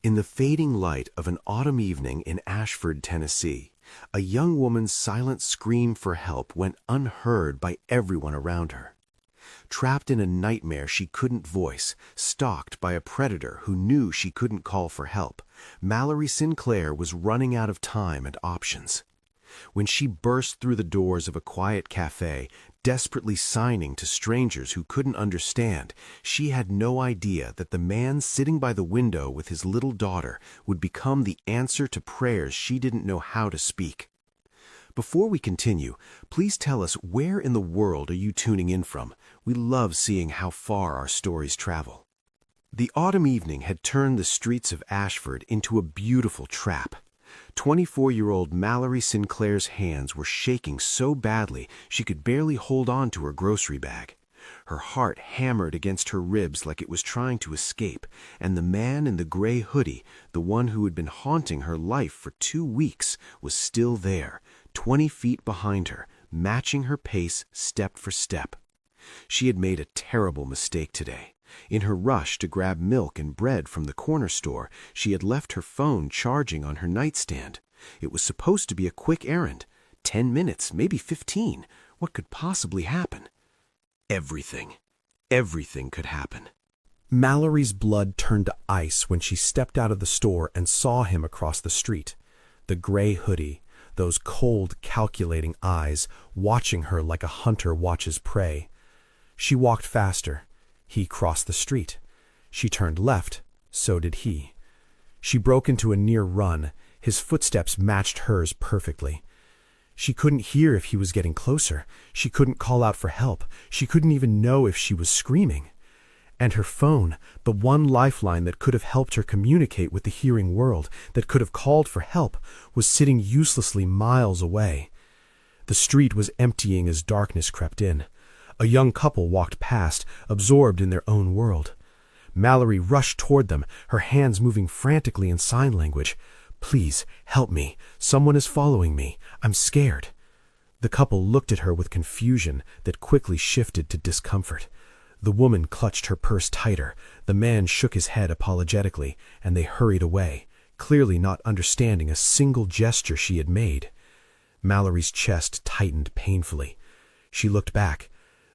In the fading light of an autumn evening in Ashford, Tennessee, a young woman's silent scream for help went unheard by everyone around her. Trapped in a nightmare she couldn't voice, stalked by a predator who knew she couldn't call for help, Mallory Sinclair was running out of time and options. When she burst through the doors of a quiet cafe, desperately signing to strangers who couldn't understand, she had no idea that the man sitting by the window with his little daughter would become the answer to prayers she didn't know how to speak. Before we continue, please tell us where in the world are you tuning in from. We love seeing how far our stories travel. The autumn evening had turned the streets of Ashford into a beautiful trap. 24-year-old Mallory Sinclair's hands were shaking so badly she could barely hold on to her grocery bag. Her heart hammered against her ribs like it was trying to escape, and the man in the gray hoodie, the one who had been haunting her life for 2 weeks, was still there, 20 feet behind her, matching her pace step for step. She had made a terrible mistake today. In her rush to grab milk and bread from the corner store, she had left her phone charging on her nightstand. It was supposed to be a quick errand. 10 minutes, maybe 15. What could possibly happen? Everything. Everything could happen. Mallory's blood turned to ice when she stepped out of the store and saw him across the street. The gray hoodie, those cold, calculating eyes, watching her like a hunter watches prey. She walked faster. He crossed the street. She turned left. So did he. She broke into a near run. His footsteps matched hers perfectly. She couldn't hear if he was getting closer. She couldn't call out for help. She couldn't even know if she was screaming. And her phone, the one lifeline that could have helped her communicate with the hearing world, that could have called for help, was sitting uselessly miles away. The street was emptying as darkness crept in. A young couple walked past, absorbed in their own world. Mallory rushed toward them, her hands moving frantically in sign language. "Please, help me. Someone is following me. I'm scared." The couple looked at her with confusion that quickly shifted to discomfort. The woman clutched her purse tighter. The man shook his head apologetically, and they hurried away, clearly not understanding a single gesture she had made. Mallory's chest tightened painfully. She looked back.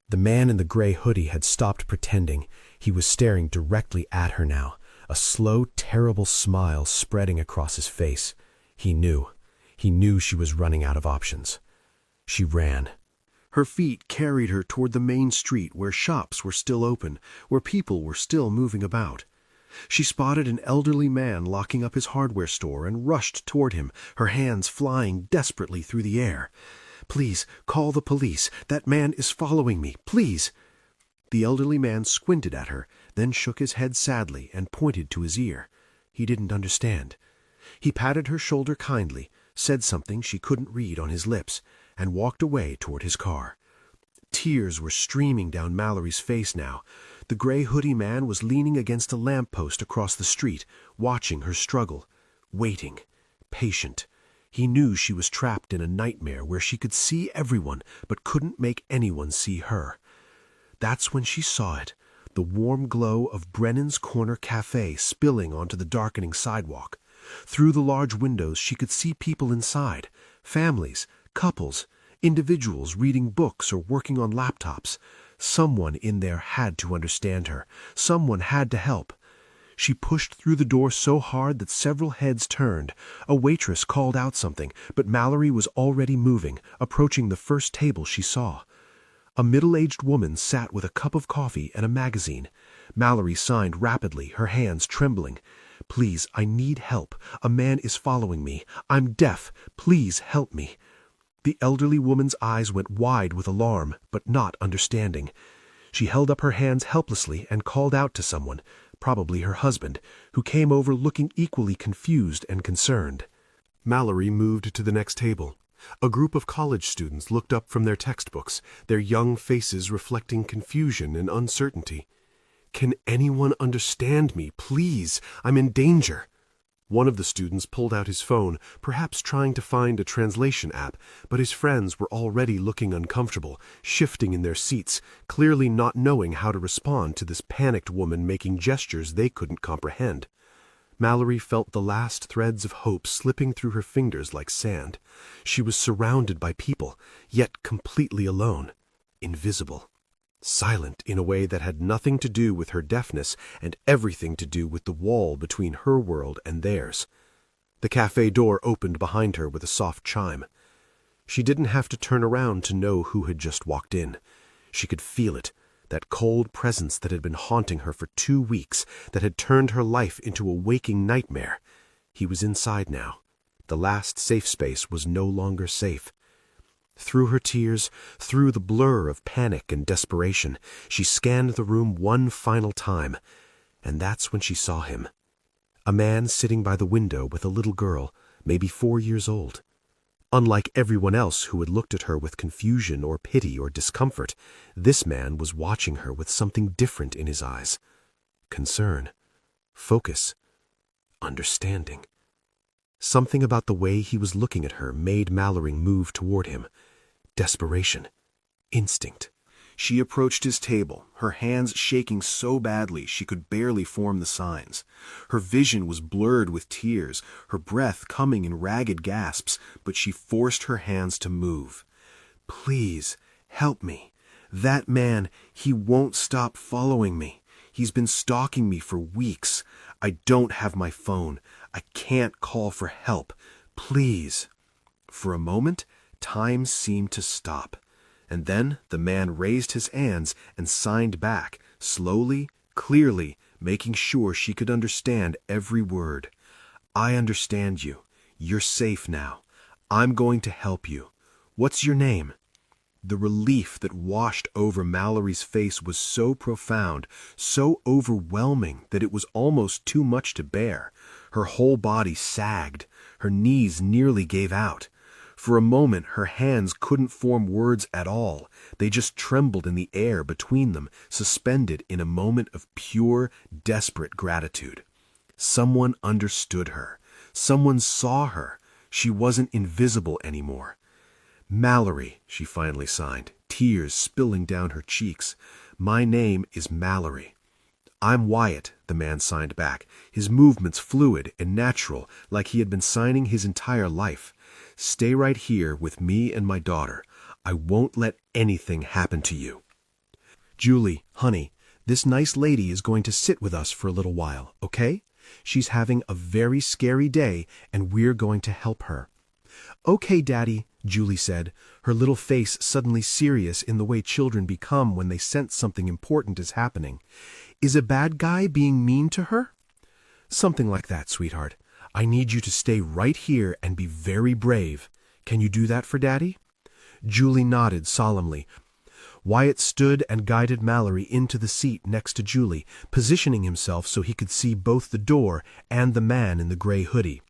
The man in the gray hoodie had stopped pretending. He was staring directly at her now, a slow, terrible smile spreading across his face. He knew. He knew she was running out of options. She ran. Her feet carried her toward the main street where shops were still open, where people were still moving about. She spotted an elderly man locking up his hardware store and rushed toward him, her hands flying desperately through the air. "Please, call the police. That man is following me. Please." The elderly man squinted at her, then shook his head sadly and pointed to his ear. He didn't understand. He patted her shoulder kindly, said something she couldn't read on his lips, and walked away toward his car. Tears were streaming down Mallory's face now. The gray hoodie man was leaning against a lamppost across the street, watching her struggle, waiting, patient. He knew she was trapped in a nightmare where she could see everyone but couldn't make anyone see her. That's when she saw it, the warm glow of Brennan's Corner Cafe spilling onto the darkening sidewalk. Through the large windows she could see people inside, families, couples, individuals reading books or working on laptops. Someone in there had to understand her. Someone had to help. She pushed through the door so hard that several heads turned. A waitress called out something, but Mallory was already moving, approaching the first table she saw. A middle-aged woman sat with a cup of coffee and a magazine. Mallory signed rapidly, her hands trembling. "Please, I need help. A man is following me. I'm deaf. Please help me." The elderly woman's eyes went wide with alarm, but not understanding. She held up her hands helplessly and called out to someone, probably her husband, who came over looking equally confused and concerned. Mallory moved to the next table. A group of college students looked up from their textbooks, their young faces reflecting confusion and uncertainty. "Can anyone understand me? Please, I'm in danger." One of the students pulled out his phone, perhaps trying to find a translation app, but his friends were already looking uncomfortable, shifting in their seats, clearly not knowing how to respond to this panicked woman making gestures they couldn't comprehend. Mallory felt the last threads of hope slipping through her fingers like sand. She was surrounded by people, yet completely alone, invisible, silent in a way that had nothing to do with her deafness and everything to do with the wall between her world and theirs. The cafe door opened behind her with a soft chime. She didn't have to turn around to know who had just walked in. She could feel it, that cold presence that had been haunting her for 2 weeks, that had turned her life into a waking nightmare. He was inside now. The last safe space was no longer safe. Through her tears, through the blur of panic and desperation, she scanned the room one final time, and that's when she saw him. A man sitting by the window with a little girl, maybe 4 years old. Unlike everyone else who had looked at her with confusion or pity or discomfort, this man was watching her with something different in his eyes. Concern, focus, understanding. Something about the way he was looking at her made Mallory move toward him. Desperation, instinct. She approached his table, her hands shaking so badly she could barely form the signs. Her vision was blurred with tears, her breath coming in ragged gasps, but she forced her hands to move. "Please, help me. That man, he won't stop following me. He's been stalking me for weeks. I don't have my phone. I can't call for help. Please." For a moment, time seemed to stop. And then the man raised his hands and signed back, slowly, clearly, making sure she could understand every word. "I understand you. You're safe now. I'm going to help you. What's your name?" The relief that washed over Mallory's face was so profound, so overwhelming that it was almost too much to bear. Her whole body sagged. Her knees nearly gave out. For a moment, her hands couldn't form words at all. They just trembled in the air between them, suspended in a moment of pure, desperate gratitude. Someone understood her. Someone saw her. She wasn't invisible anymore. "Mallory," she finally signed, tears spilling down her cheeks. "My name is Mallory." "I'm Wyatt," the man signed back, his movements fluid and natural, like he had been signing his entire life. "Stay right here with me and my daughter. I won't let anything happen to you." "Julie, honey, this nice lady is going to sit with us for a little while, okay? She's having a very scary day, and we're going to help her." "Okay, Daddy," Julie said, her little face suddenly serious in the way children become when they sense something important is happening. "Is a bad guy being mean to her?" "Something like that, sweetheart. I need you to stay right here and be very brave. Can you do that for Daddy?" Julie nodded solemnly. Wyatt stood and guided Mallory into the seat next to Julie, positioning himself so he could see both the door and the man in the gray hoodie.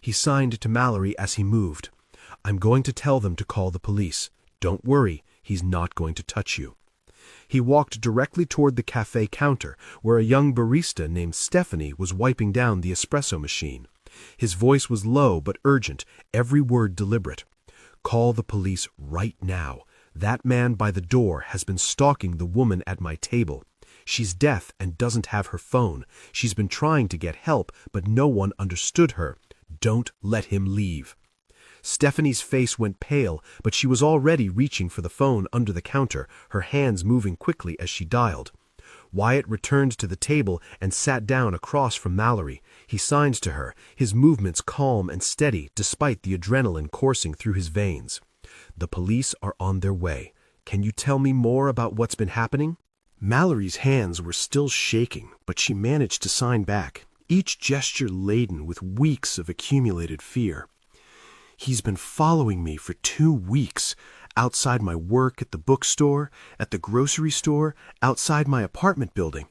He signed to Mallory as he moved. "I'm going to tell them to call the police. Don't worry, he's not going to touch you." He walked directly toward the cafe counter, where a young barista named Stephanie was wiping down the espresso machine. His voice was low but urgent, every word deliberate. "Call the police right now. That man by the door has been stalking the woman at my table. She's deaf and doesn't have her phone. She's been trying to get help, but no one understood her. Don't let him leave." Stephanie's face went pale, but she was already reaching for the phone under the counter, her hands moving quickly as she dialed. Wyatt returned to the table and sat down across from Mallory. He signed to her, his movements calm and steady despite the adrenaline coursing through his veins. "The police are on their way. Can you tell me more about what's been happening?" Mallory's hands were still shaking, but she managed to sign back, each gesture laden with weeks of accumulated fear. "He's been following me for 2 weeks. Outside my work at the bookstore, at the grocery store, outside my apartment building.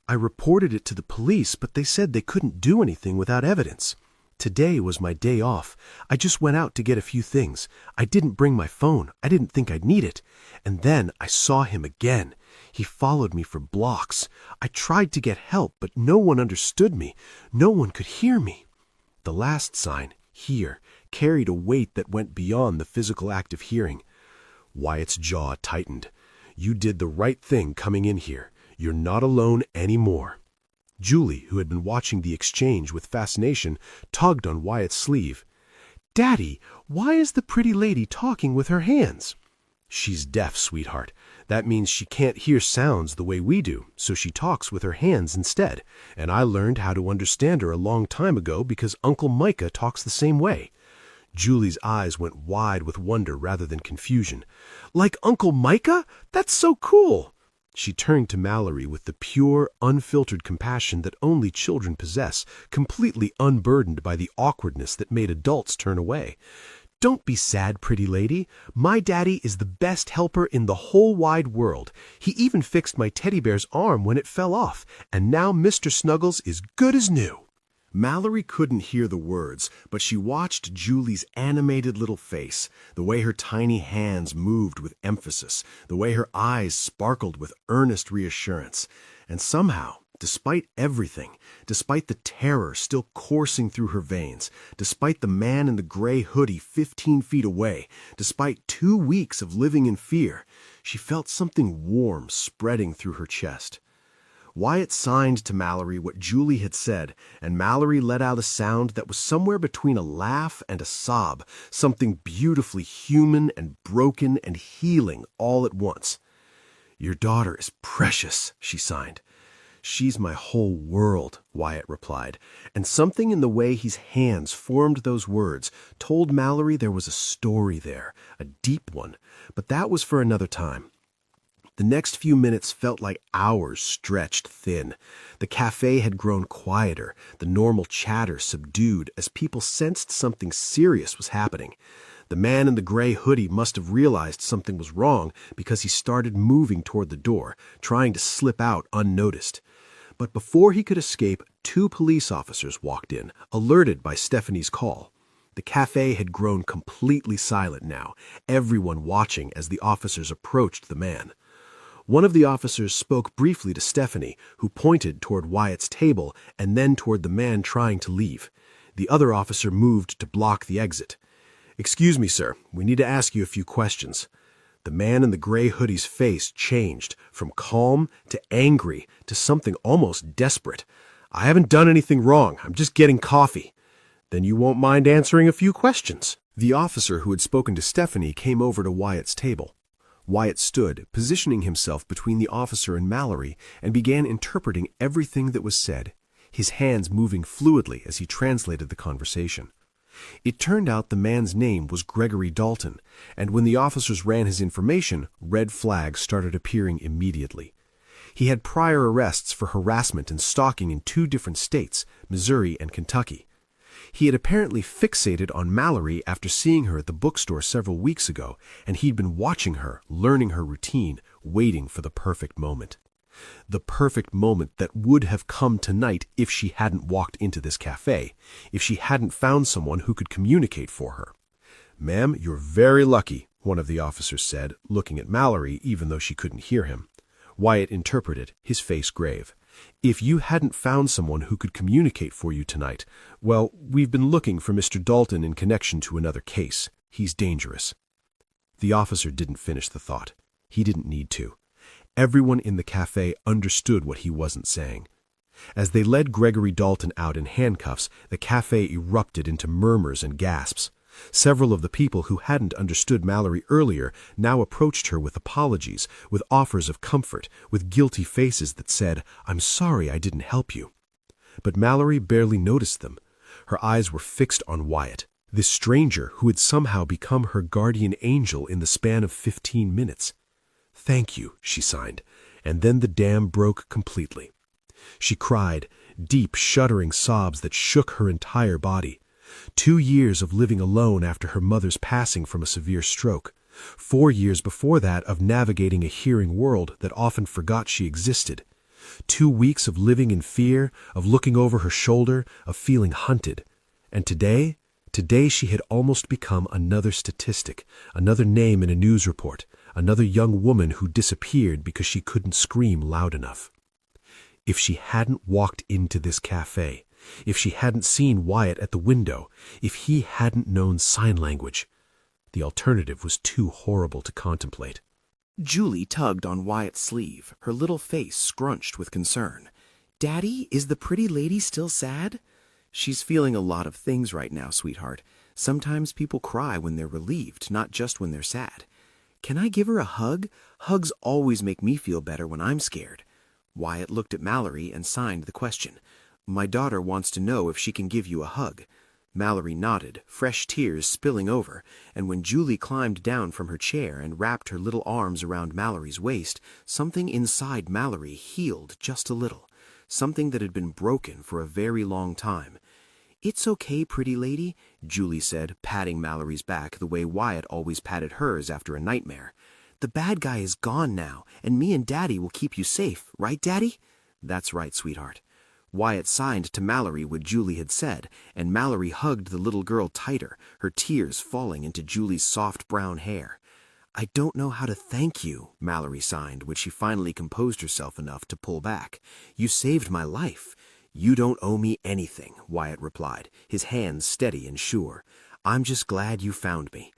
I reported it to the police, but they said they couldn't do anything without evidence. Today was my day off. I just went out to get a few things. I didn't bring my phone. I didn't think I'd need it. And then I saw him again. He followed me for blocks. I tried to get help, but no one understood me. No one could hear me." The last sign, "here," carried a weight that went beyond the physical act of hearing. Wyatt's jaw tightened. "You did the right thing coming in here. You're not alone anymore." Julie, who had been watching the exchange with fascination, tugged on Wyatt's sleeve. "Daddy, why is the pretty lady talking with her hands?" "She's deaf, sweetheart. That means she can't hear sounds the way we do, so she talks with her hands instead. And I learned how to understand her a long time ago because Uncle Micah talks the same way." Julie's eyes went wide with wonder rather than confusion. "Like Uncle Micah? That's so cool!" She turned to Mallory with the pure, unfiltered compassion that only children possess, completely unburdened by the awkwardness that made adults turn away. "Don't be sad, pretty lady. My daddy is the best helper in the whole wide world. He even fixed my teddy bear's arm when it fell off, and now Mr. Snuggles is good as new." Mallory couldn't hear the words, but she watched Julie's animated little face, the way her tiny hands moved with emphasis, the way her eyes sparkled with earnest reassurance. And somehow, despite everything, despite the terror still coursing through her veins, despite the man in the gray hoodie 15 feet away, despite 2 weeks of living in fear, she felt something warm spreading through her chest. Wyatt signed to Mallory what Julie had said, and Mallory let out a sound that was somewhere between a laugh and a sob, something beautifully human and broken and healing all at once. "Your daughter is precious," she signed. "She's my whole world," Wyatt replied, and something in the way his hands formed those words told Mallory there was a story there, a deep one, but that was for another time. The next few minutes felt like hours stretched thin. The cafe had grown quieter, the normal chatter subdued as people sensed something serious was happening. The man in the gray hoodie must have realized something was wrong because he started moving toward the door, trying to slip out unnoticed. But before he could escape, 2 police officers walked in, alerted by Stephanie's call. The cafe had grown completely silent now, everyone watching as the officers approached the man. One of the officers spoke briefly to Stephanie, who pointed toward Wyatt's table and then toward the man trying to leave. The other officer moved to block the exit. "Excuse me, sir. We need to ask you a few questions." The man in the gray hoodie's face changed from calm to angry to something almost desperate. "I haven't done anything wrong. I'm just getting coffee." "Then you won't mind answering a few questions." The officer who had spoken to Stephanie came over to Wyatt's table. Wyatt stood, positioning himself between the officer and Mallory, and began interpreting everything that was said, his hands moving fluidly as he translated the conversation. It turned out the man's name was Gregory Dalton, and when the officers ran his information, red flags started appearing immediately. He had prior arrests for harassment and stalking in 2 different states, Missouri and Kentucky. He had apparently fixated on Mallory after seeing her at the bookstore several weeks ago, and he'd been watching her, learning her routine, waiting for the perfect moment. The perfect moment that would have come tonight if she hadn't walked into this cafe, if she hadn't found someone who could communicate for her. "Ma'am, you're very lucky," one of the officers said, looking at Mallory even though she couldn't hear him. Wyatt interpreted, his face grave. "If you hadn't found someone who could communicate for you tonight, well, we've been looking for Mr. Dalton in connection to another case. He's dangerous." The officer didn't finish the thought. He didn't need to. Everyone in the cafe understood what he wasn't saying. As they led Gregory Dalton out in handcuffs, the cafe erupted into murmurs and gasps. Several of the people who hadn't understood Mallory earlier now approached her with apologies, with offers of comfort, with guilty faces that said, "I'm sorry I didn't help you." But Mallory barely noticed them. Her eyes were fixed on Wyatt, this stranger who had somehow become her guardian angel in the span of 15 minutes. "Thank you," she signed, and then the dam broke completely. She cried, deep, shuddering sobs that shook her entire body. 2 years of living alone after her mother's passing from a severe stroke. 4 years before that of navigating a hearing world that often forgot she existed. 2 weeks of living in fear, of looking over her shoulder, of feeling hunted. And today she had almost become another statistic, another name in a news report, another young woman who disappeared because she couldn't scream loud enough. If she hadn't walked into this cafe, if she hadn't seen Wyatt at the window, if he hadn't known sign language, the alternative was too horrible to contemplate. Julie tugged on Wyatt's sleeve, her little face scrunched with concern. Daddy, is the pretty lady still sad? She's feeling a lot of things right now, sweetheart. Sometimes people cry when they're relieved, not just when they're sad. Can I give her a hug? Hugs always make me feel better when I'm scared. Wyatt looked at Mallory and signed the question. My daughter wants to know if she can give you a hug. Mallory nodded, fresh tears spilling over, and when Julie climbed down from her chair and wrapped her little arms around Mallory's waist, something inside Mallory healed just a little, something that had been broken for a very long time. It's okay, pretty lady, Julie said, patting Mallory's back the way Wyatt always patted hers after a nightmare. The bad guy is gone now, and me and Daddy will keep you safe, right, Daddy? That's right, sweetheart. Wyatt signed to Mallory what Julie had said, and Mallory hugged the little girl tighter, her tears falling into Julie's soft brown hair. I don't know how to thank you, Mallory signed when she finally composed herself enough to pull back. You saved my life. You don't owe me anything, Wyatt replied, his hands steady and sure. I'm just glad you found me.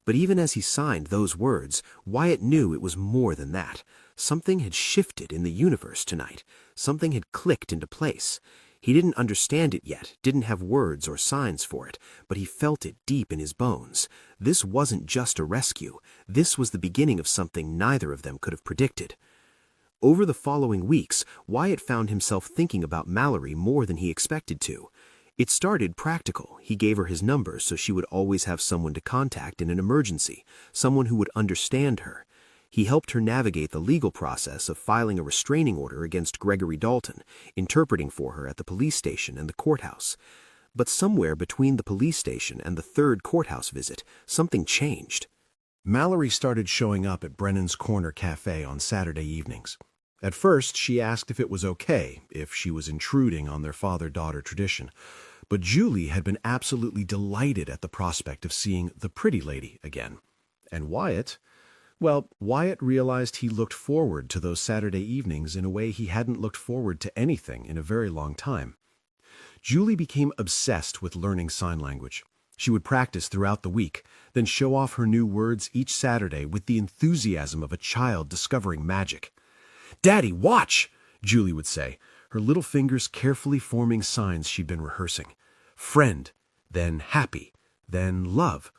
But even as he signed those words, Wyatt knew it was more than that. Something had shifted in the universe tonight. Something had clicked into place. He didn't understand it yet, didn't have words or signs for it, but he felt it deep in his bones. This wasn't just a rescue. This was the beginning of something neither of them could have predicted. Over the following weeks, Wyatt found himself thinking about Mallory more than he expected to. It started practical. He gave her his number so she would always have someone to contact in an emergency, someone who would understand her. He helped her navigate the legal process of filing a restraining order against Gregory Dalton, interpreting for her at the police station and the courthouse. But somewhere between the police station and the third courthouse visit, something changed. Mallory started showing up at Brennan's Corner Cafe on Saturday evenings. At first, she asked if it was okay, if she was intruding on their father-daughter tradition. But Julie had been absolutely delighted at the prospect of seeing the pretty lady again. And Wyatt realized he looked forward to those Saturday evenings in a way he hadn't looked forward to anything in a very long time. Julie became obsessed with learning sign language. She would practice throughout the week, then show off her new words each Saturday with the enthusiasm of a child discovering magic. "Daddy, watch!" Julie would say, her little fingers carefully forming signs she'd been rehearsing. Friend, then happy, then love.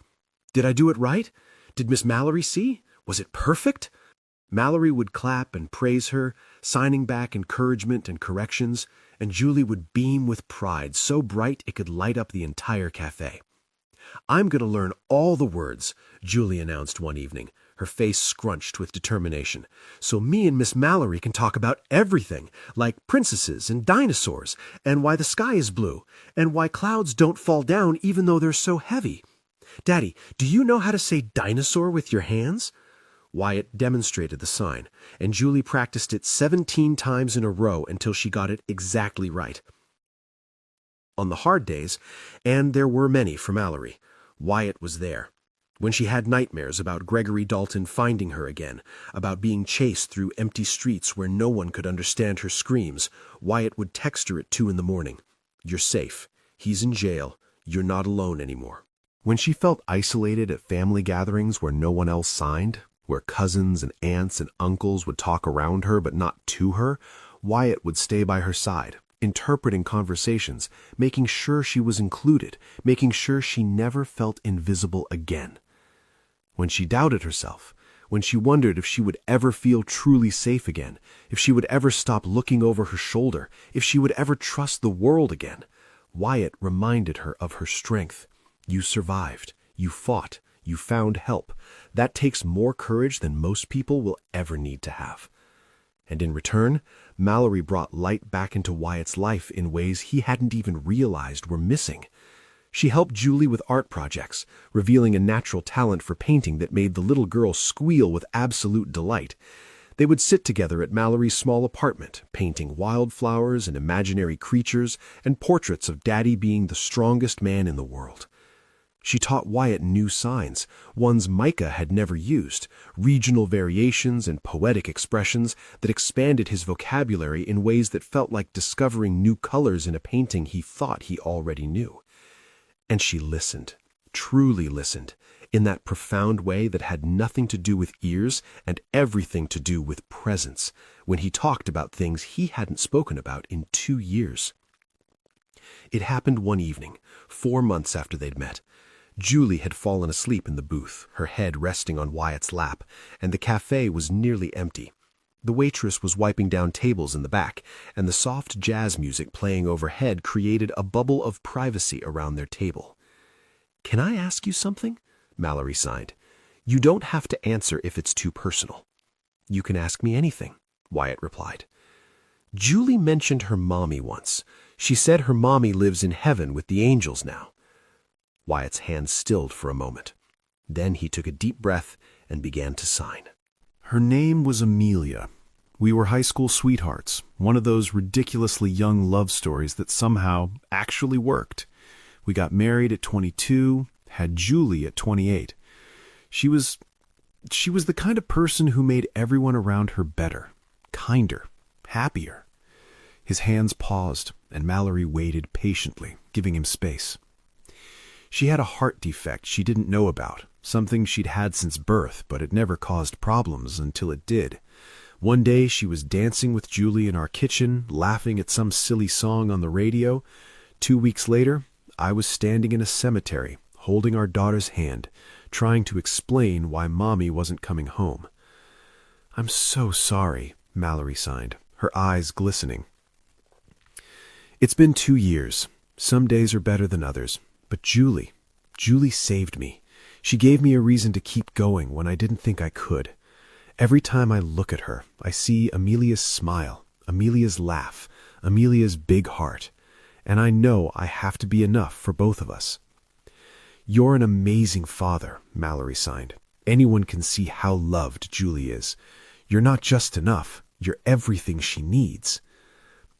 Did I do it right? Did Miss Mallory see? Was it perfect? Mallory would clap and praise her, signing back encouragement and corrections, and Julie would beam with pride so bright it could light up the entire cafe. "I'm going to learn all the words," Julie announced one evening, her face scrunched with determination, "so me and Miss Mallory can talk about everything, like princesses and dinosaurs, and why the sky is blue, and why clouds don't fall down even though they're so heavy. Daddy, do you know how to say dinosaur with your hands?" Wyatt demonstrated the sign, and Julie practiced it 17 times in a row until she got it exactly right. On the hard days, and there were many for Mallory, Wyatt was there. When she had nightmares about Gregory Dalton finding her again, about being chased through empty streets where no one could understand her screams, Wyatt would text her at 2 a.m. "You're safe. He's in jail. You're not alone anymore." When she felt isolated at family gatherings where no one else signed, where cousins and aunts and uncles would talk around her but not to her, Wyatt would stay by her side, interpreting conversations, making sure she was included, making sure she never felt invisible again. When she doubted herself, when she wondered if she would ever feel truly safe again, if she would ever stop looking over her shoulder, if she would ever trust the world again, Wyatt reminded her of her strength. You survived. You fought. You found help. That takes more courage than most people will ever need to have. And in return, Mallory brought light back into Wyatt's life in ways he hadn't even realized were missing. She helped Julie with art projects, revealing a natural talent for painting that made the little girl squeal with absolute delight. They would sit together at Mallory's small apartment, painting wildflowers and imaginary creatures and portraits of Daddy being the strongest man in the world. She taught Wyatt new signs, ones Micah had never used, regional variations and poetic expressions that expanded his vocabulary in ways that felt like discovering new colors in a painting he thought he already knew. And she listened, truly listened, in that profound way that had nothing to do with ears and everything to do with presence, when he talked about things he hadn't spoken about in 2 years. It happened one evening, 4 months after they'd met. Julie had fallen asleep in the booth, her head resting on Wyatt's lap, and the cafe was nearly empty. The waitress was wiping down tables in the back, and the soft jazz music playing overhead created a bubble of privacy around their table. "Can I ask you something?" Mallory signed. "You don't have to answer if it's too personal." "You can ask me anything," Wyatt replied. "Julie mentioned her mommy once. She said her mommy lives in heaven with the angels now." Wyatt's hands stilled for a moment. Then he took a deep breath and began to sign. Her name was Amelia. We were high school sweethearts, one of those ridiculously young love stories that somehow actually worked. We got married at 22, had Julie at 28. She was the kind of person who made everyone around her better, kinder, happier. His hands paused, and Mallory waited patiently, giving him space. She had a heart defect she didn't know about, something she'd had since birth, but it never caused problems until it did. One day she was dancing with Julie in our kitchen, laughing at some silly song on the radio. 2 weeks later, I was standing in a cemetery, holding our daughter's hand, trying to explain why Mommy wasn't coming home. "I'm so sorry," Mallory signed, her eyes glistening. "It's been 2 years. Some days are better than others. But Julie saved me. She gave me a reason to keep going when I didn't think I could. Every time I look at her, I see Amelia's smile, Amelia's laugh, Amelia's big heart. And I know I have to be enough for both of us." "You're an amazing father," Mallory signed. "Anyone can see how loved Julie is. You're not just enough, you're everything she needs."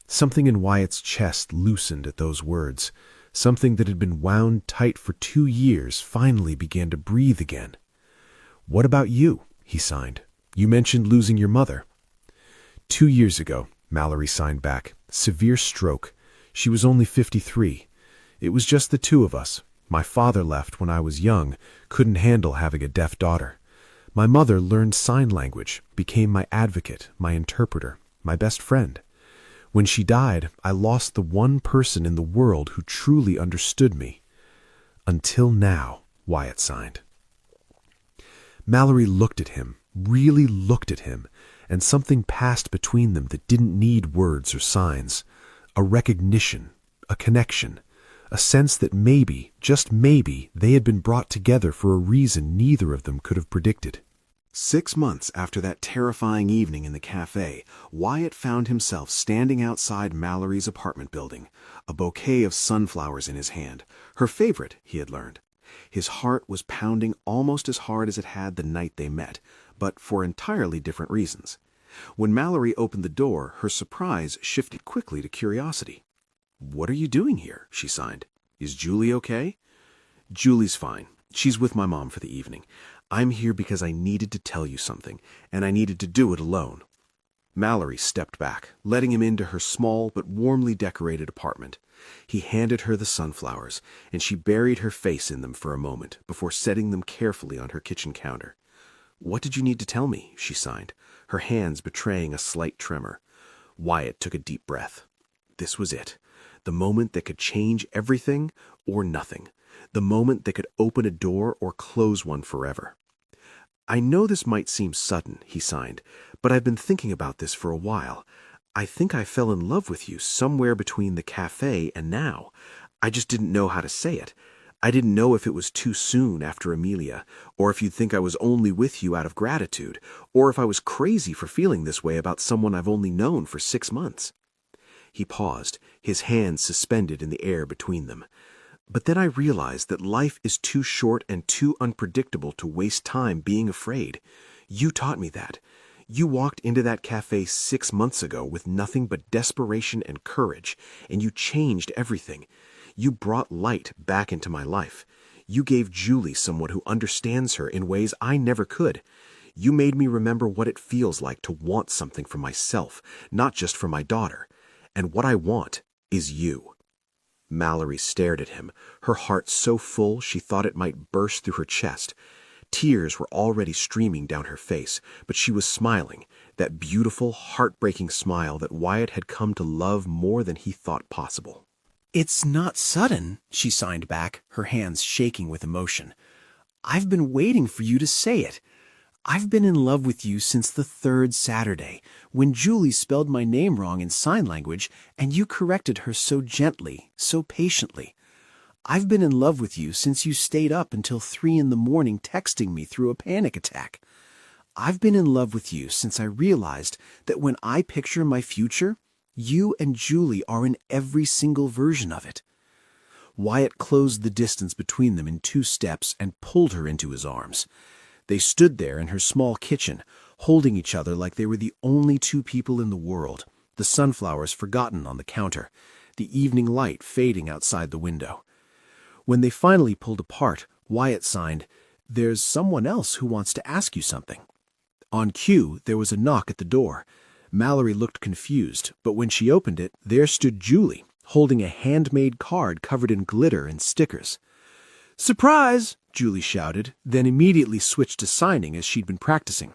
Something in Wyatt's chest loosened at those words. Something that had been wound tight for 2 years finally began to breathe again. "What about you?" he signed. "You mentioned losing your mother." 2 years ago, Mallory signed back. "Severe stroke. She was only 53. It was just the two of us. My father left when I was young, couldn't handle having a deaf daughter. My mother learned sign language, became my advocate, my interpreter, my best friend. When she died, I lost the one person in the world who truly understood me. Until now," Wyatt signed. Mallory looked at him, really looked at him, and something passed between them that didn't need words or signs. A recognition, a connection, a sense that maybe, just maybe, they had been brought together for a reason neither of them could have predicted. 6 months after that terrifying evening in the cafe, Wyatt found himself standing outside Mallory's apartment building, a bouquet of sunflowers in his hand, her favorite, he had learned. His heart was pounding almost as hard as it had the night they met, but for entirely different reasons. When Mallory opened the door, her surprise shifted quickly to curiosity. "What are you doing here?" she signed. "Is Julie okay?" "Julie's fine. She's with my mom for the evening. I'm here because I needed to tell you something, and I needed to do it alone." Mallory stepped back, letting him into her small but warmly decorated apartment. He handed her the sunflowers, and she buried her face in them for a moment before setting them carefully on her kitchen counter. "What did you need to tell me?" she signed, her hands betraying a slight tremor. Wyatt took a deep breath. This was it. The moment that could change everything or nothing. The moment that could open a door or close one forever. "I know this might seem sudden," he signed, "but I've been thinking about this for a while. I think I fell in love with you somewhere between the cafe and now. I just didn't know how to say it. I didn't know if it was too soon after Amelia, or if you'd think I was only with you out of gratitude, or if I was crazy for feeling this way about someone I've only known for 6 months. He paused, his hands suspended in the air between them. "But then I realized that life is too short and too unpredictable to waste time being afraid. You taught me that. You walked into that cafe 6 months ago with nothing but desperation and courage, and you changed everything. You brought light back into my life. You gave Julie someone who understands her in ways I never could. You made me remember what it feels like to want something for myself, not just for my daughter. And what I want is you." Mallory stared at him, her heart so full she thought it might burst through her chest. Tears were already streaming down her face, but she was smiling, that beautiful, heartbreaking smile that Wyatt had come to love more than he thought possible. "It's not sudden," she signed back, her hands shaking with emotion. "I've been waiting for you to say it. I've been in love with you since the third Saturday, when Julie spelled my name wrong in sign language and you corrected her so gently, so patiently. I've been in love with you since you stayed up until 3 in the morning texting me through a panic attack. I've been in love with you since I realized that when I picture my future, you and Julie are in every single version of it." Wyatt closed the distance between them in 2 steps and pulled her into his arms. They stood there in her small kitchen, holding each other like they were the only 2 people in the world, the sunflowers forgotten on the counter, the evening light fading outside the window. When they finally pulled apart, Wyatt signed, "There's someone else who wants to ask you something." On cue, there was a knock at the door. Mallory looked confused, but when she opened it, there stood Julie, holding a handmade card covered in glitter and stickers. "Surprise!" Julie shouted, then immediately switched to signing as she'd been practicing.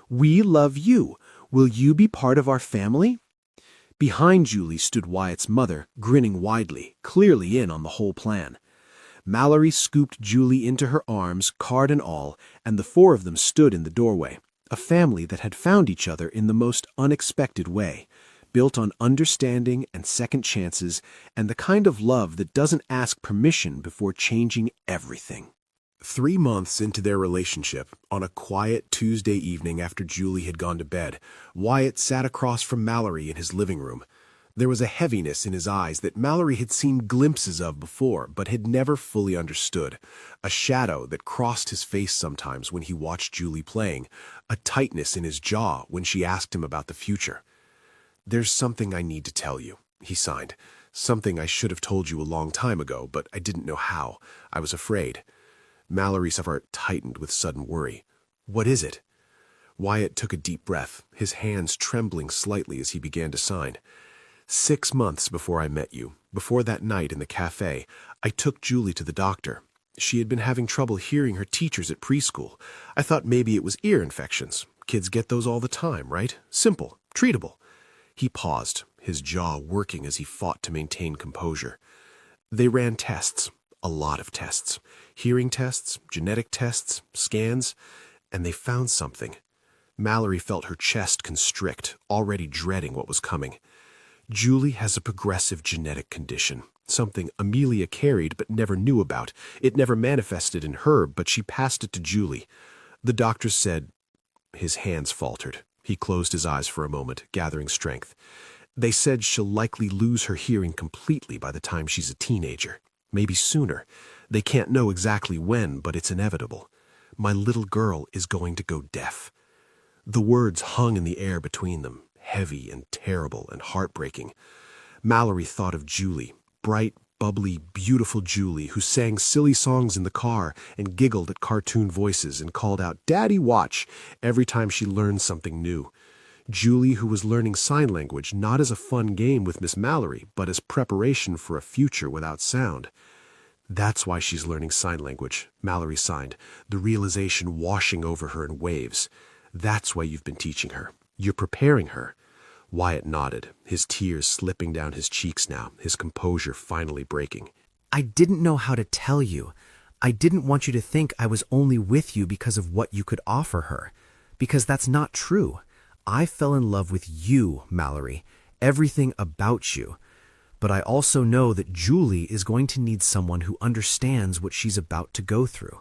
"We love you. Will you be part of our family?" Behind Julie stood Wyatt's mother, grinning widely, clearly in on the whole plan. Mallory scooped Julie into her arms, card and all, and the 4 of them stood in the doorway, a family that had found each other in the most unexpected way, built on understanding and second chances, and the kind of love that doesn't ask permission before changing everything. 3 months into their relationship, on a quiet Tuesday evening after Julie had gone to bed, Wyatt sat across from Mallory in his living room. There was a heaviness in his eyes that Mallory had seen glimpses of before, but had never fully understood. A shadow that crossed his face sometimes when he watched Julie playing. A tightness in his jaw when she asked him about the future. "There's something I need to tell you," he signed. "Something I should have told you a long time ago, but I didn't know how. I was afraid." Mallory's heart tightened with sudden worry. "What is it?" Wyatt took a deep breath, his hands trembling slightly as he began to sign. 6 months before I met you, before that night in the cafe, I took Julie to the doctor. She had been having trouble hearing her teachers at preschool. I thought maybe it was ear infections. Kids get those all the time, right? Simple, treatable. He paused, his jaw working as he fought to maintain composure. They ran tests, a lot of tests. Hearing tests, genetic tests, scans, and they found something. Mallory felt her chest constrict, already dreading what was coming. Julie has a progressive genetic condition, something Amelia carried but never knew about. It never manifested in her, but she passed it to Julie. The doctor said... His hands faltered. He closed his eyes for a moment, gathering strength. They said she'll likely lose her hearing completely by the time she's a teenager. Maybe sooner. They can't know exactly when, but it's inevitable. My little girl is going to go deaf. The words hung in the air between them, heavy and terrible and heartbreaking. Mallory thought of Julie, bright, bubbly, beautiful Julie, who sang silly songs in the car and giggled at cartoon voices and called out, "Daddy, watch," every time she learned something new. Julie, who was learning sign language not as a fun game with Miss Mallory, but as preparation for a future without sound. "That's why she's learning sign language," Mallory signed, the realization washing over her in waves. "That's why you've been teaching her. You're preparing her." Wyatt nodded, his tears slipping down his cheeks now, his composure finally breaking. "I didn't know how to tell you. I didn't want you to think I was only with you because of what you could offer her. Because that's not true. I fell in love with you, Mallory, everything about you. But I also know that Julie is going to need someone who understands what she's about to go through.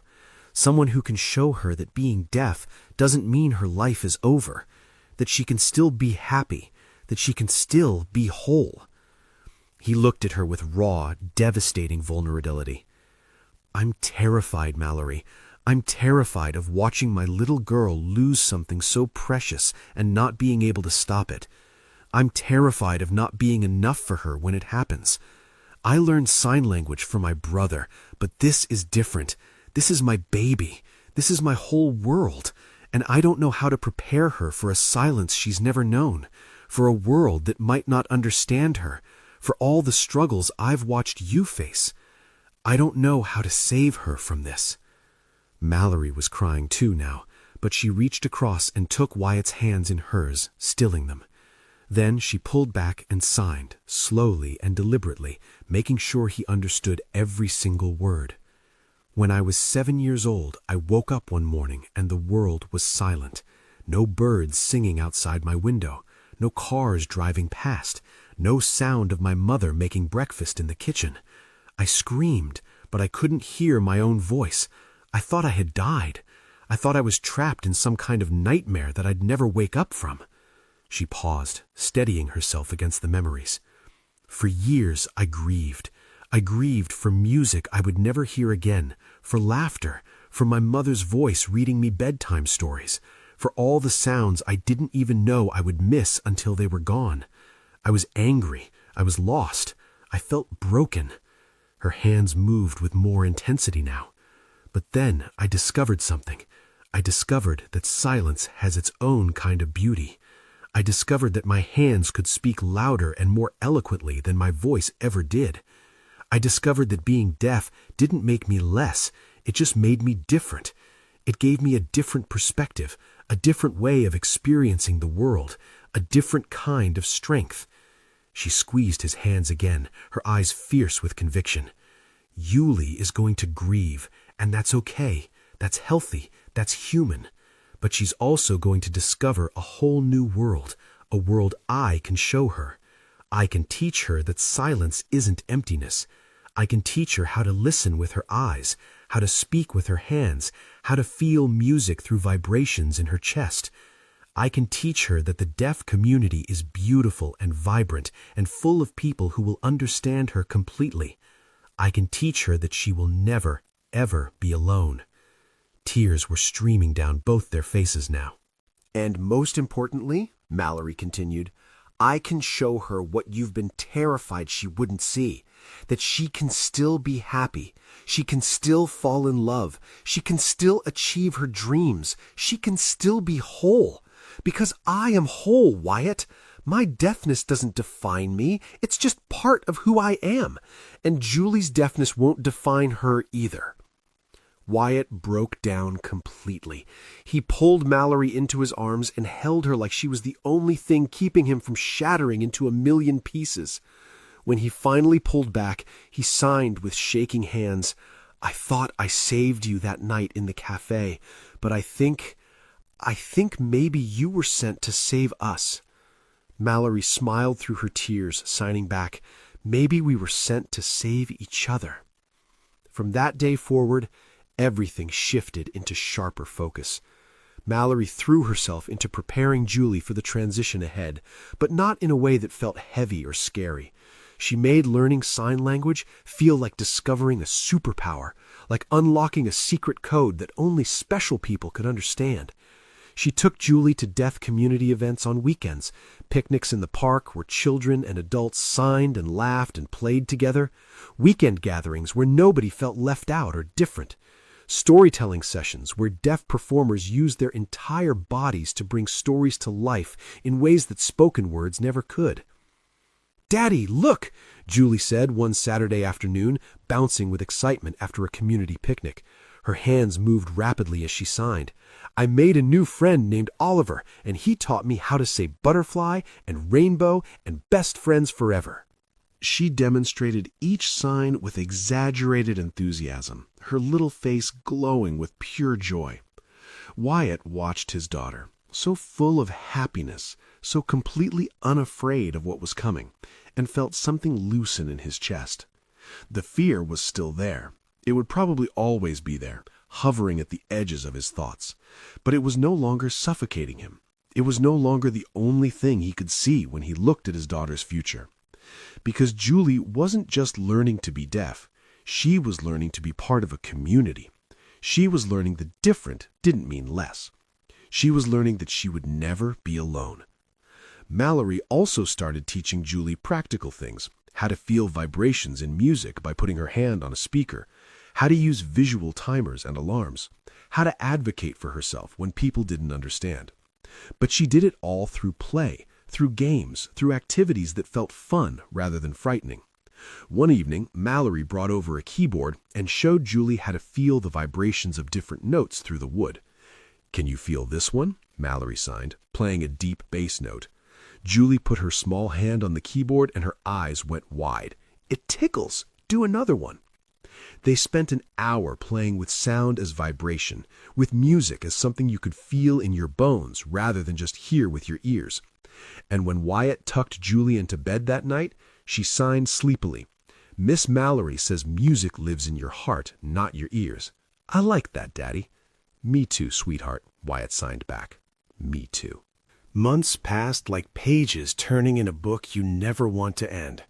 Someone who can show her that being deaf doesn't mean her life is over. That she can still be happy. That she can still be whole." He looked at her with raw, devastating vulnerability. "I'm terrified, Mallory. I'm terrified of watching my little girl lose something so precious and not being able to stop it. I'm terrified of not being enough for her when it happens. I learned sign language for my brother, but this is different. This is my baby. This is my whole world. And I don't know how to prepare her for a silence she's never known, for a world that might not understand her, for all the struggles I've watched you face. I don't know how to save her from this." Mallory was crying too now, but she reached across and took Wyatt's hands in hers, stilling them. Then she pulled back and signed, slowly and deliberately, making sure he understood every single word. "When I was 7 years old, I woke up one morning and the world was silent. No birds singing outside my window, no cars driving past, no sound of my mother making breakfast in the kitchen. I screamed, but I couldn't hear my own voice. I thought I had died. I thought I was trapped in some kind of nightmare that I'd never wake up from." She paused, steadying herself against the memories. "For years I grieved. I grieved for music I would never hear again, for laughter, for my mother's voice reading me bedtime stories, for all the sounds I didn't even know I would miss until they were gone. I was angry. I was lost. I felt broken." Her hands moved with more intensity now. "But then I discovered something. I discovered that silence has its own kind of beauty. I discovered that my hands could speak louder and more eloquently than my voice ever did. I discovered that being deaf didn't make me less, it just made me different. It gave me a different perspective, a different way of experiencing the world, a different kind of strength." She squeezed his hands again, her eyes fierce with conviction. "Yulie is going to grieve, and that's okay. That's healthy. That's human. But she's also going to discover a whole new world, a world I can show her. I can teach her that silence isn't emptiness. I can teach her how to listen with her eyes, how to speak with her hands, how to feel music through vibrations in her chest. I can teach her that the deaf community is beautiful and vibrant and full of people who will understand her completely. I can teach her that she will never, ever be alone." Tears were streaming down both their faces now. "And most importantly," Mallory continued, "I can show her what you've been terrified she wouldn't see, that she can still be happy, she can still fall in love, she can still achieve her dreams, she can still be whole. Because I am whole, Wyatt. My deafness doesn't define me, it's just part of who I am, and Julie's deafness won't define her either." Wyatt broke down completely. He pulled Mallory into his arms and held her like she was the only thing keeping him from shattering into a million pieces. When he finally pulled back, he signed with shaking hands, "I thought I saved you that night in the cafe, but I think maybe you were sent to save us." Mallory smiled through her tears, signing back, "Maybe we were sent to save each other." From that day forward, everything shifted into sharper focus. Mallory threw herself into preparing Julie for the transition ahead, but not in a way that felt heavy or scary. She made learning sign language feel like discovering a superpower, like unlocking a secret code that only special people could understand. She took Julie to deaf community events on weekends, picnics in the park where children and adults signed and laughed and played together, weekend gatherings where nobody felt left out or different, storytelling sessions where deaf performers used their entire bodies to bring stories to life in ways that spoken words never could. "Daddy, look!" Julie said one Saturday afternoon, bouncing with excitement after a community picnic. Her hands moved rapidly as she signed. "I made a new friend named Oliver, and he taught me how to say butterfly and rainbow and best friends forever." She demonstrated each sign with exaggerated enthusiasm, her little face glowing with pure joy. Wyatt watched his daughter, so full of happiness, so completely unafraid of what was coming, and felt something loosen in his chest. The fear was still there. It would probably always be there, hovering at the edges of his thoughts. But it was no longer suffocating him. It was no longer the only thing he could see when he looked at his daughter's future. Because Julie wasn't just learning to be deaf. She was learning to be part of a community. She was learning that different didn't mean less. She was learning that she would never be alone. Mallory also started teaching Julie practical things, how to feel vibrations in music by putting her hand on a speaker, how to use visual timers and alarms, how to advocate for herself when people didn't understand. But she did it all through play, through games, through activities that felt fun rather than frightening. One evening, Mallory brought over a keyboard and showed Julie how to feel the vibrations of different notes through the wood. "Can you feel this one?" Mallory signed, playing a deep bass note. Julie put her small hand on the keyboard and her eyes went wide. "It tickles! Do another one." They spent an hour playing with sound as vibration, with music as something you could feel in your bones rather than just hear with your ears. And when Wyatt tucked Julie into bed that night, she signed sleepily, "Miss Mallory says music lives in your heart, not your ears." "I like that, Daddy." "Me too, sweetheart," Wyatt signed back. "Me too." Months passed like pages turning in a book you never want to end.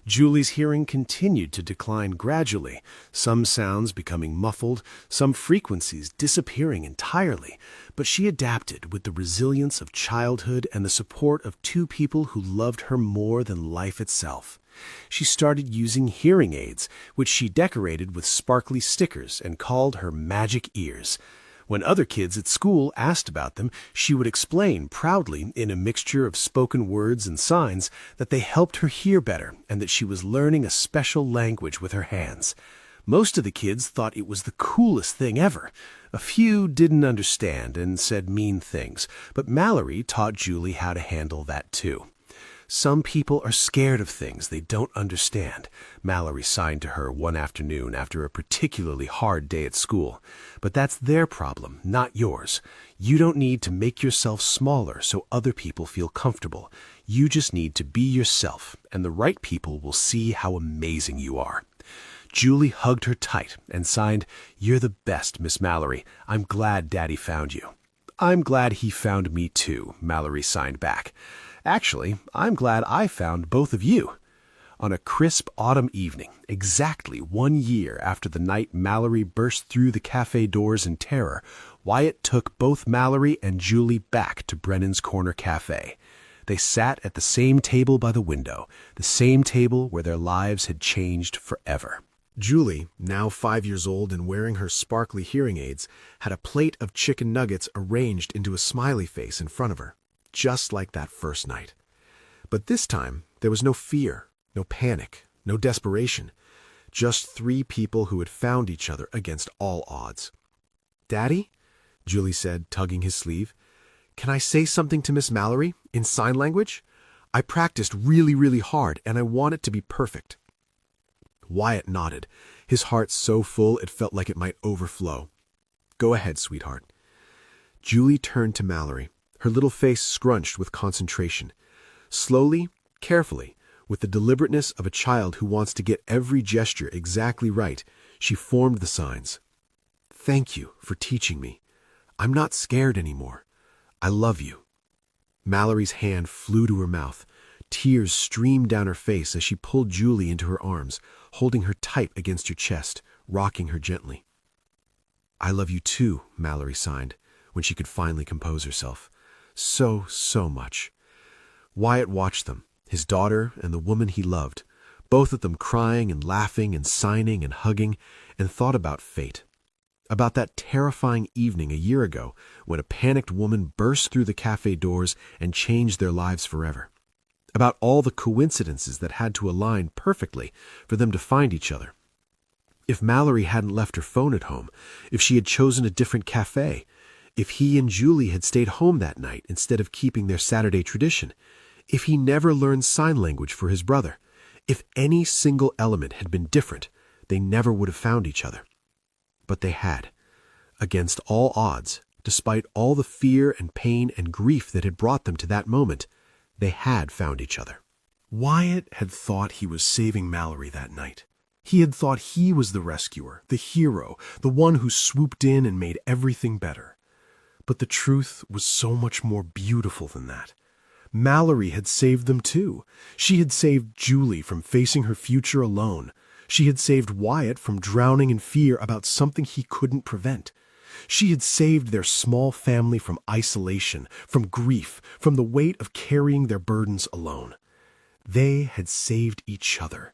Julie's hearing continued to decline gradually, some sounds becoming muffled, some frequencies disappearing entirely, but she adapted with the resilience of childhood and the support of two people who loved her more than life itself. She started using hearing aids, which she decorated with sparkly stickers and called her magic ears. When other kids at school asked about them, she would explain proudly, in a mixture of spoken words and signs, that they helped her hear better and that she was learning a special language with her hands. Most of the kids thought it was the coolest thing ever. A few didn't understand and said mean things, but Mallory taught Julie how to handle that too. "Some people are scared of things they don't understand," Mallory signed to her one afternoon after a particularly hard day at school. "But that's their problem, not yours. You don't need to make yourself smaller so other people feel comfortable. You just need to be yourself, and the right people will see how amazing you are." Julie hugged her tight and signed, "You're the best, Miss Mallory. I'm glad Daddy found you." "I'm glad he found me too," Mallory signed back. "Actually, I'm glad I found both of you." On a crisp autumn evening, exactly 1 year after the night Mallory burst through the cafe doors in terror, Wyatt took both Mallory and Julie back to Brennan's Corner Cafe. They sat at the same table by the window, the same table where their lives had changed forever. Julie, now 5 years old and wearing her sparkly hearing aids, had a plate of chicken nuggets arranged into a smiley face in front of her, just like that first night. But this time, there was no fear, no panic, no desperation. Just 3 people who had found each other against all odds. "Daddy," Julie said, tugging his sleeve, "can I say something to Miss Mallory in sign language? I practiced really hard, and I want it to be perfect." Wyatt nodded, his heart so full it felt like it might overflow. "Go ahead, sweetheart." Julie turned to Mallory, her little face scrunched with concentration. Slowly, carefully, with the deliberateness of a child who wants to get every gesture exactly right, she formed the signs. "Thank you for teaching me. I'm not scared anymore. I love you." Mallory's hand flew to her mouth. Tears streamed down her face as she pulled Julie into her arms, holding her tight against her chest, rocking her gently. "I love you too," Mallory signed, when she could finally compose herself. So much." Wyatt watched them, his daughter and the woman he loved, both of them crying and laughing and signing and hugging, and thought about fate. About that terrifying evening a year ago when a panicked woman burst through the cafe doors and changed their lives forever. About all the coincidences that had to align perfectly for them to find each other. If Mallory hadn't left her phone at home, if she had chosen a different cafe, if he and Julie had stayed home that night instead of keeping their Saturday tradition, if he never learned sign language for his brother, if any single element had been different, they never would have found each other. But they had. Against all odds, despite all the fear and pain and grief that had brought them to that moment, they had found each other. Wyatt had thought he was saving Mallory that night. He had thought he was the rescuer, the hero, the one who swooped in and made everything better. But the truth was so much more beautiful than that. Mallory had saved them too. She had saved Julie from facing her future alone. She had saved Wyatt from drowning in fear about something he couldn't prevent. She had saved their small family from isolation, from grief, from the weight of carrying their burdens alone. They had saved each other.